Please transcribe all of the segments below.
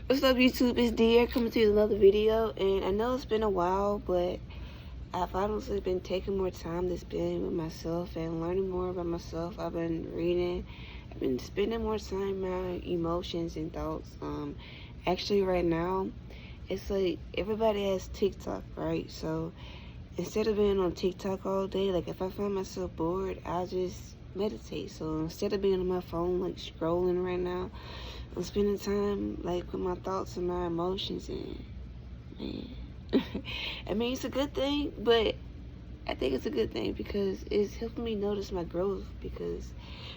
What's up, YouTube? It's Dear coming to you with another video, and I know it's been a while, but I've honestly been taking more time to spend with myself and learning more about myself. I've been reading, I've been spending more time my emotions and thoughts. Actually, right now, it's like everybody has TikTok, right? So instead of being on TikTok all day, like if I find myself bored, I'll just meditate. So instead of being on my phone, like scrolling right now, I'm spending time like with my thoughts and my emotions, and man, I mean it's a good thing, but I think it's a good thing because it's helping me notice my growth. Because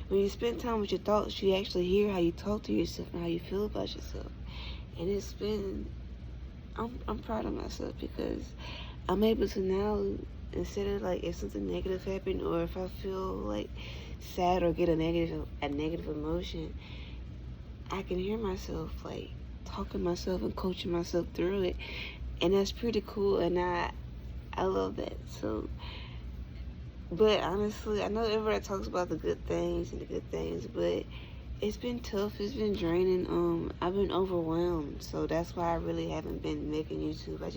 when you spend time with your thoughts, you actually hear how you talk to yourself and how you feel about yourself. And it's been, I'm proud of myself because I'm able to now, instead of like if something negative happened or if I feel like sad or get a negative emotion, I can hear myself like talking myself and coaching myself through it, and that's pretty cool. And I love that. So, but honestly, I know everybody talks about the good things and the good things, but it's been tough. It's been draining. I've been overwhelmed, so that's why I really haven't been making YouTube. I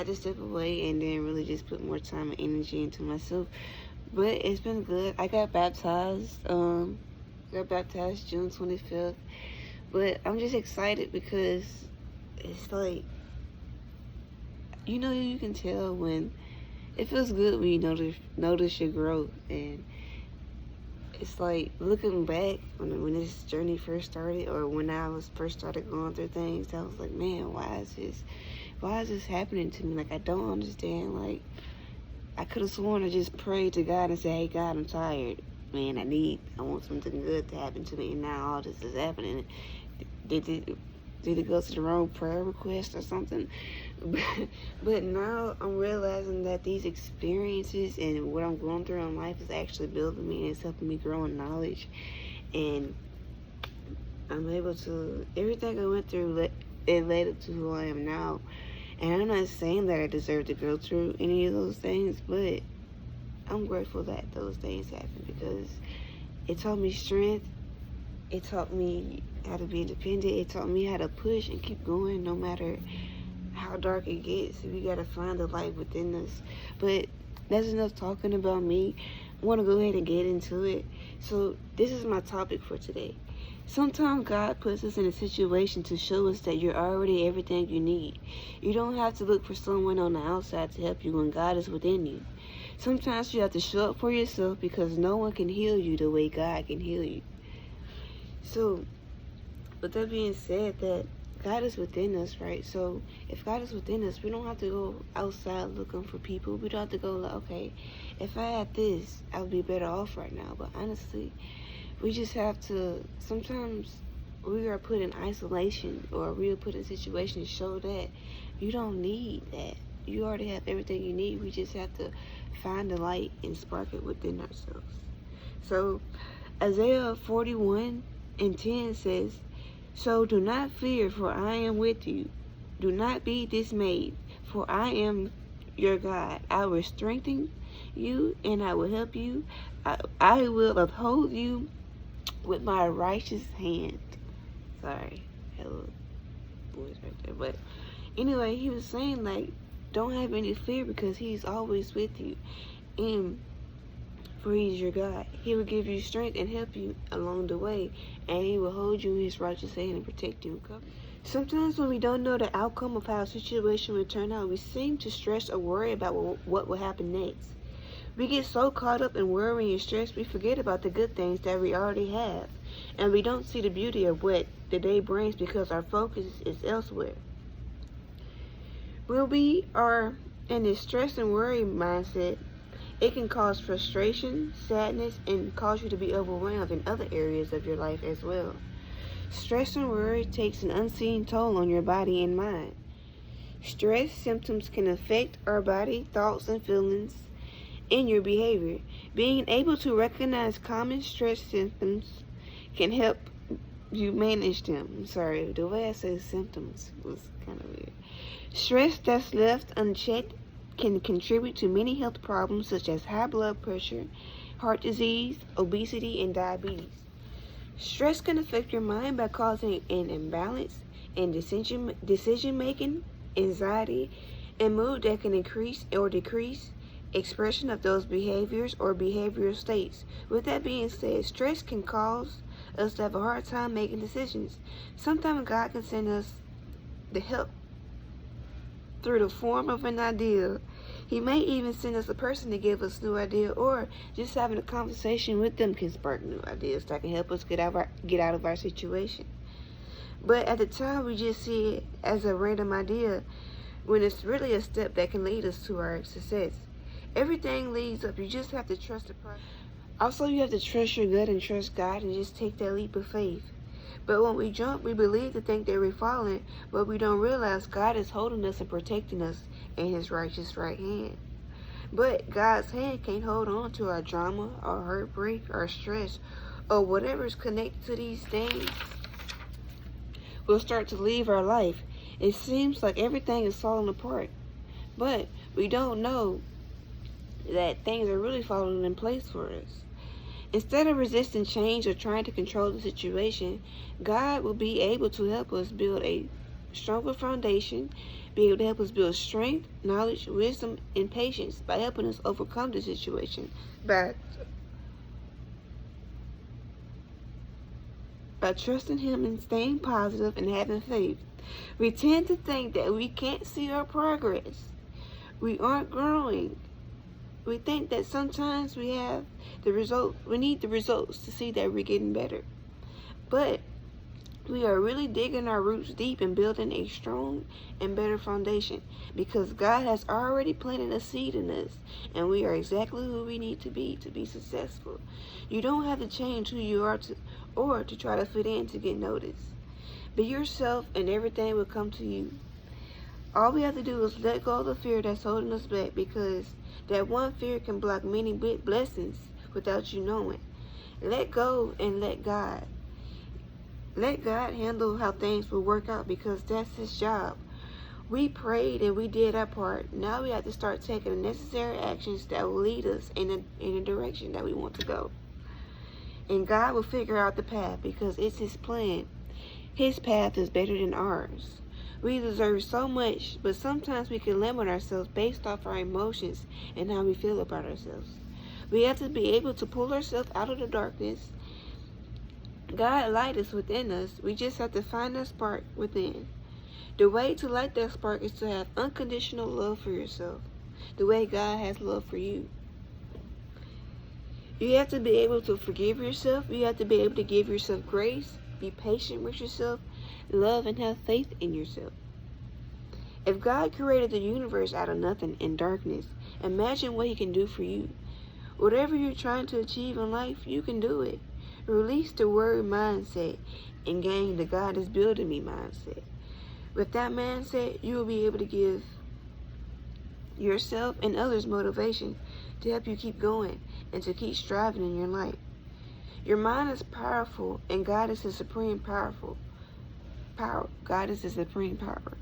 just step away and then really just put more time and energy into myself. But it's been good. I got baptized. Got baptized June 25th. But I'm just excited because it's like, you can tell when it feels good when you notice your growth. And it's like looking back when this journey first started, or when I was first started going through things, I was like, man, why is this happening to me? Like, I don't understand. Like, I could have sworn I just prayed to God and said, hey God, I'm tired, man, I want something good to happen to me, and now all this is happening. Did it go to the wrong prayer request or something? But now I'm realizing that these experiences and what I'm going through in life is actually building me, and it's helping me grow in knowledge. And I'm able to, everything I went through, it led up to who I am now. And I'm not saying that I deserve to go through any of those things, but I'm grateful that those things happened because it taught me strength. It taught me how to be independent. It taught me how to push and keep going no matter how dark it gets. We gotta find the light within us. But that's enough talking about me. I want to go ahead and get into it. So this is my topic for today. Sometimes God puts us in a situation to show us that you're already everything you need. You don't have to look for someone on the outside to help you when God is within you. Sometimes you have to show up for yourself because no one can heal you the way God can heal you. So, with that being said, that God is within us, right? So, if God is within us, we don't have to go outside looking for people. We don't have to go like, okay, if I had this, I would be better off right now. But honestly, we just have to, sometimes we are put in isolation, or we are put in situations to show that you don't need that. You already have everything you need. We just have to find the light and spark it within ourselves. So, Isaiah 41:10 says, so do not fear, for I am with you. Do not be dismayed, for I am your God. I will strengthen you and I will help you. I will uphold you with my righteous hand. Sorry, hello, boys right there. But anyway, he was saying like, don't have any fear because he's always with you. And for he's your God. He will give you strength and help you along the way, and he will hold you in his righteous hand and protect you and cover you. Sometimes when we don't know the outcome of how a situation will turn out, we seem to stress or worry about what will happen next. We get so caught up in worrying and stress, we forget about the good things that we already have, and we don't see the beauty of what the day brings because our focus is elsewhere. When we are in this stress and worry mindset, it can cause frustration, sadness, and cause you to be overwhelmed in other areas of your life as well. Stress and worry takes an unseen toll on your body and mind. Stress symptoms can affect our body, thoughts, and feelings in your behavior. Being able to recognize common stress symptoms can help you manage them. I'm sorry, the way I say symptoms was kind of weird. Stress that's left unchecked can contribute to many health problems such as high blood pressure, heart disease, obesity, and diabetes. Stress can affect your mind by causing an imbalance and decision making, anxiety, and mood that can increase or decrease expression of those behaviors or behavioral states. With that being said, stress can cause us to have a hard time making decisions. Sometimes God can send us the help through the form of an idea. He may even send us a person to give us new idea, or just having a conversation with them can spark new ideas that can help us get out of our situation. But at the time, we just see it as a random idea, when it's really a step that can lead us to our success. Everything leads up. You just have to trust the process. Also, you have to trust your gut and trust God and just take that leap of faith. But when we jump, we believe to think that we're falling, but we don't realize God is holding us and protecting us in His righteous right hand. But God's hand can't hold on to our drama, our heartbreak, our stress, or whatever is connected to these things. We'll start to leave our life. It seems like everything is falling apart, but we don't know that things are really falling in place for us. Instead of resisting change or trying to control the situation, God will be able to help us build a stronger foundation, be able to help us build strength, knowledge, wisdom, and patience by helping us overcome the situation, by trusting Him and staying positive and having faith. We tend to think that we can't see our progress. We aren't growing. We think that sometimes we need the results to see that we're getting better. But we are really digging our roots deep and building a strong and better foundation, because God has already planted a seed in us, and we are exactly who we need to be successful. You don't have to change who you are to try to fit in to get noticed. Be yourself and everything will come to you. All we have to do is let go of the fear that's holding us back, because that one fear can block many blessings without you knowing. Let go and let God. Let God handle how things will work out, because that's His job. We prayed and we did our part. Now we have to start taking the necessary actions that will lead us in the direction that we want to go. And God will figure out the path, because it's His plan. His path is better than ours. We deserve so much, but sometimes we can limit ourselves based off our emotions and how we feel about ourselves. We have to be able to pull ourselves out of the darkness. God light is within us. We just have to find that spark within. The way to light that spark is to have unconditional love for yourself, the way God has love for you. You have to be able to forgive yourself. You have to be able to give yourself grace, be patient with yourself, love, and have faith in yourself. If God created the universe out of nothing and darkness, imagine what He can do for you. Whatever you're trying to achieve in life, you can do it. Release the word mindset and gain the God is building me mindset. With that mindset, you will be able to give yourself and others motivation to help you keep going and to keep striving in your life. Your mind is powerful, and God is the supreme power. God is the supreme power.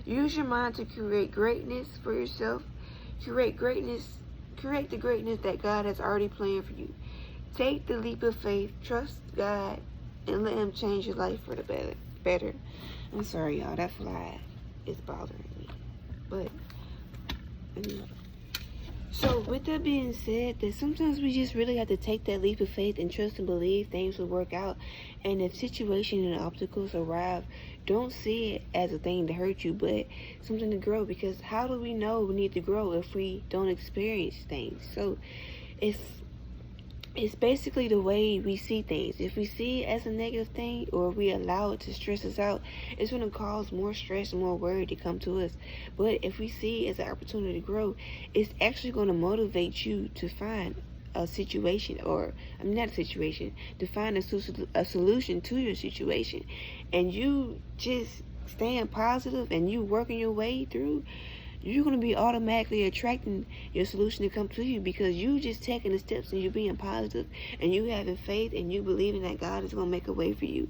Use your mind to create greatness for yourself. Create the greatness that God has already planned for you. Take the leap of faith, trust God, and let Him change your life for the better. I'm sorry, y'all, that fly is bothering me. But so with that being said, that sometimes we just really have to take that leap of faith and trust and believe things will work out. And if situations and obstacles arrive, don't see it as a thing to hurt you, but something to grow. Because how do we know we need to grow if we don't experience things? So it's basically the way we see things. If we see it as a negative thing, or we allow it to stress us out, it's going to cause more stress and more worry to come to us. But if we see it as an opportunity to grow, it's actually going to motivate you to find a situation, or not a situation, to find a solution to your situation. And you just staying positive and you working your way through, you're going to be automatically attracting your solution to come to you, because you just taking the steps and you being positive and you having faith and you believing that God is going to make a way for you.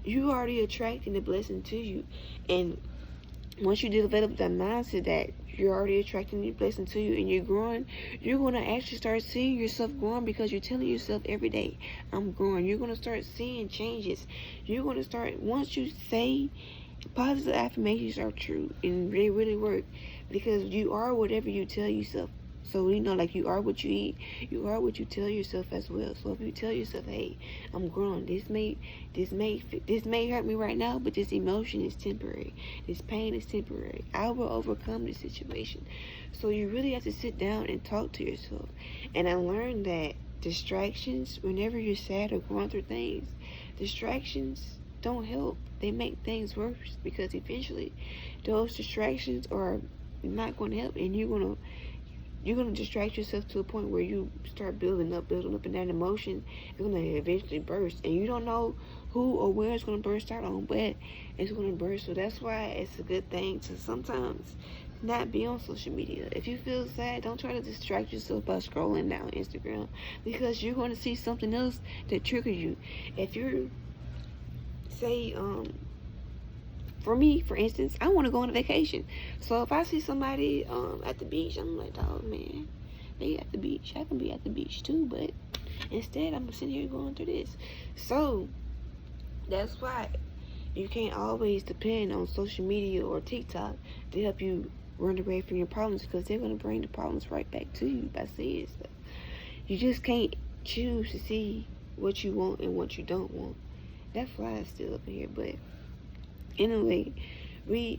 You already attracting the blessing to you. And once you develop that mindset that you're already attracting new blessings to you and you're growing, you're going to actually start seeing yourself growing because you're telling yourself every day, I'm growing. You're going to start seeing changes. You're going to start, once you say positive affirmations are true and they really work, because you are whatever you tell yourself. So like you are what you eat, you are what you tell yourself as well. So if you tell yourself, hey, I'm growing, this may hurt me right now, but this emotion is temporary, this pain is temporary, I will overcome this situation. So you really have to sit down and talk to yourself. And I learned that distractions, whenever you're sad or going through things, distractions don't help. They make things worse, because eventually those distractions are not going to help, and you're going to distract yourself to a point where you start building up, and that emotion is going to eventually burst. And you don't know who or where it's going to burst out on, but it's going to burst. So that's why it's a good thing to sometimes not be on social media. If you feel sad, don't try to distract yourself by scrolling down Instagram, because you're going to see something else that triggers you. If you're, say, for me, for instance, I want to go on a vacation. So if I see somebody at the beach, I'm like, oh man, they at the beach. I can be at the beach too, but instead I'm sitting here going through this. So that's why you can't always depend on social media or TikTok to help you run away from your problems, because they're going to bring the problems right back to you by saying stuff. You just can't choose to see what you want and what you don't want. That fly is still up in here, but anyway,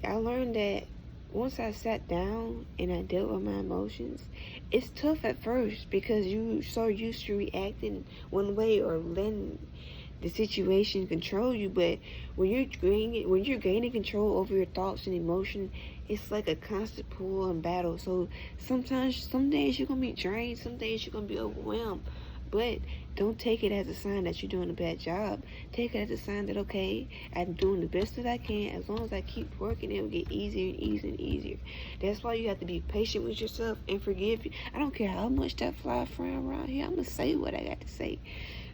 I learned that once I sat down and I dealt with my emotions, it's tough at first because you so used to reacting one way or letting the situation control you. But when you're gaining control over your thoughts and emotion, it's like a constant pull and battle. So sometimes, some days you're gonna be drained, some days you're gonna be overwhelmed. But don't take it as a sign that you're doing a bad job. Take it as a sign that, okay, I'm doing the best that I can. As long as I keep working, it'll get easier and easier and easier. That's why you have to be patient with yourself and forgive you. I don't care how much that fly flying around here. I'm going to say what I got to say.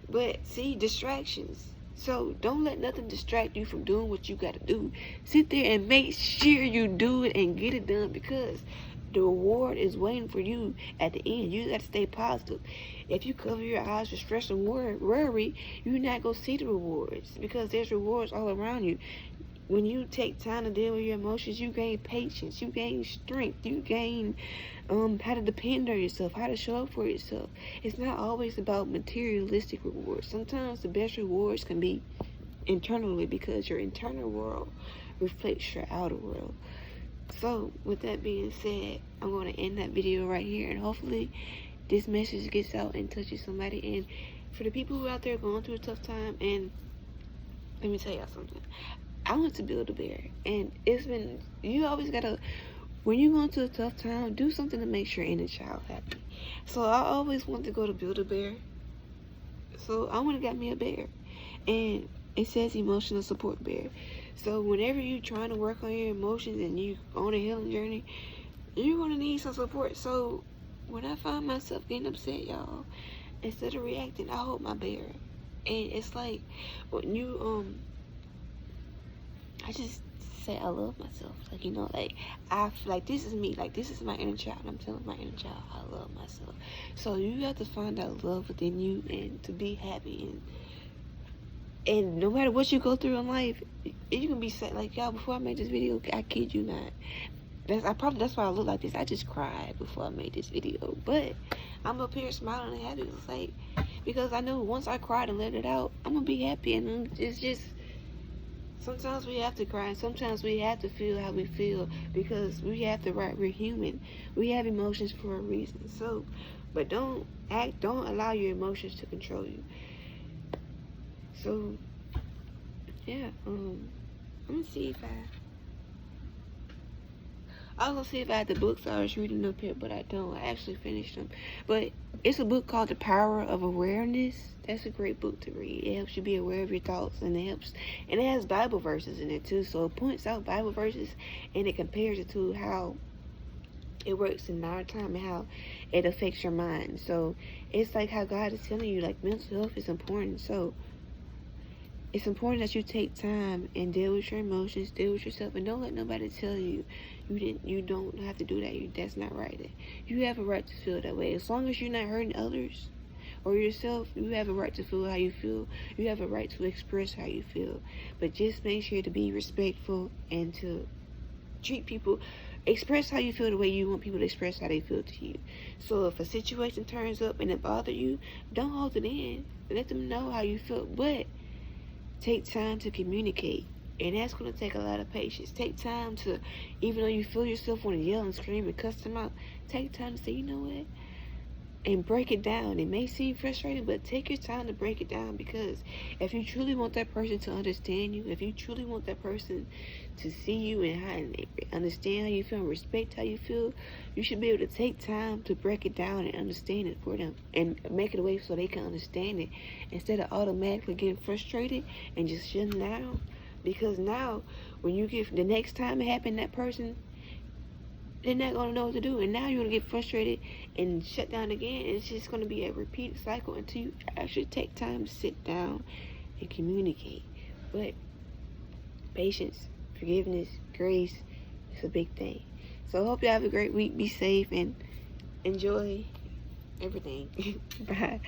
But see, distractions. So don't let nothing distract you from doing what you got to do. Sit there and make sure you do it and get it done, because the reward is waiting for you at the end. You got to stay positive. If you cover your eyes with stress and worry, you're not going to see the rewards, because there's rewards all around you. When you take time to deal with your emotions, you gain patience, you gain strength, you gain how to depend on yourself, how to show up for yourself. It's not always about materialistic rewards. Sometimes the best rewards can be internally, because your internal world reflects your outer world. So with that being said, I'm going to end that video right here, and hopefully this message gets out and touches somebody. And for the people who are out there going through a tough time, and let me tell y'all something. I went to Build-A-Bear, and it's been, you always gotta, when you're going through a tough time, do something to make your inner child happy. So I always wanted to go to Build-A-Bear, so I went and got me a bear, and it says emotional support bear. So whenever you're trying to work on your emotions and you on a healing journey, you're gonna need some support. So when I find myself getting upset, y'all, instead of reacting, I hold my bear. And it's like when you I just say I love myself. Like, like I feel like this is me, like this is my inner child. I'm telling my inner child I love myself. So you have to find that love within you and to be happy. And no matter what you go through in life, you can be sad. Like, y'all, before I made this video, I kid you not, that's why I look like this. I just cried before I made this video, but I'm up here smiling and happy. It's like, because I know once I cried and let it out, I'm gonna be happy. And it's just, sometimes we have to cry, and sometimes we have to feel how we feel, because we have to, right, we're human. We have emotions for a reason. So, but don't allow your emotions to control you. So, yeah, I'm gonna see if I was gonna see if I had the books I was reading up here, but I don't. I actually finished them. But it's a book called The Power of Awareness. That's a great book to read. It helps you be aware of your thoughts, and it has Bible verses in it too. So it points out Bible verses, and it compares it to how it works in our time and how it affects your mind. So it's like how God is telling you, like, mental health is important. So it's important that you take time and deal with your emotions, deal with yourself, and don't let nobody tell you you don't have to do that. That's not right. You have a right to feel that way. As long as you're not hurting others or yourself, you have a right to feel how you feel. You have a right to express how you feel. But just make sure to be respectful and to treat people, express how you feel the way you want people to express how they feel to you. So if a situation turns up and it bothers you, don't hold it in. Let them know how you feel, but take time to communicate. And that's going to take a lot of patience. Take time to, even though you feel yourself want to yell and scream and cuss them out, take time to say, you know what? And break it down. It may seem frustrating, but take your time to break it down, because if you truly want that person to understand you, if you truly want that person to see you and understand how you feel and respect how you feel, you should be able to take time to break it down and understand it for them and make it a way so they can understand it instead of automatically getting frustrated and just shutting down. Because now, when you get the next time it happens, that person, they're not going to know what to do. And now you're going to get frustrated and shut down again. And it's just going to be a repeated cycle until you actually take time to sit down and communicate. But patience, forgiveness, grace is a big thing. So I hope you have a great week. Be safe and enjoy everything. Bye.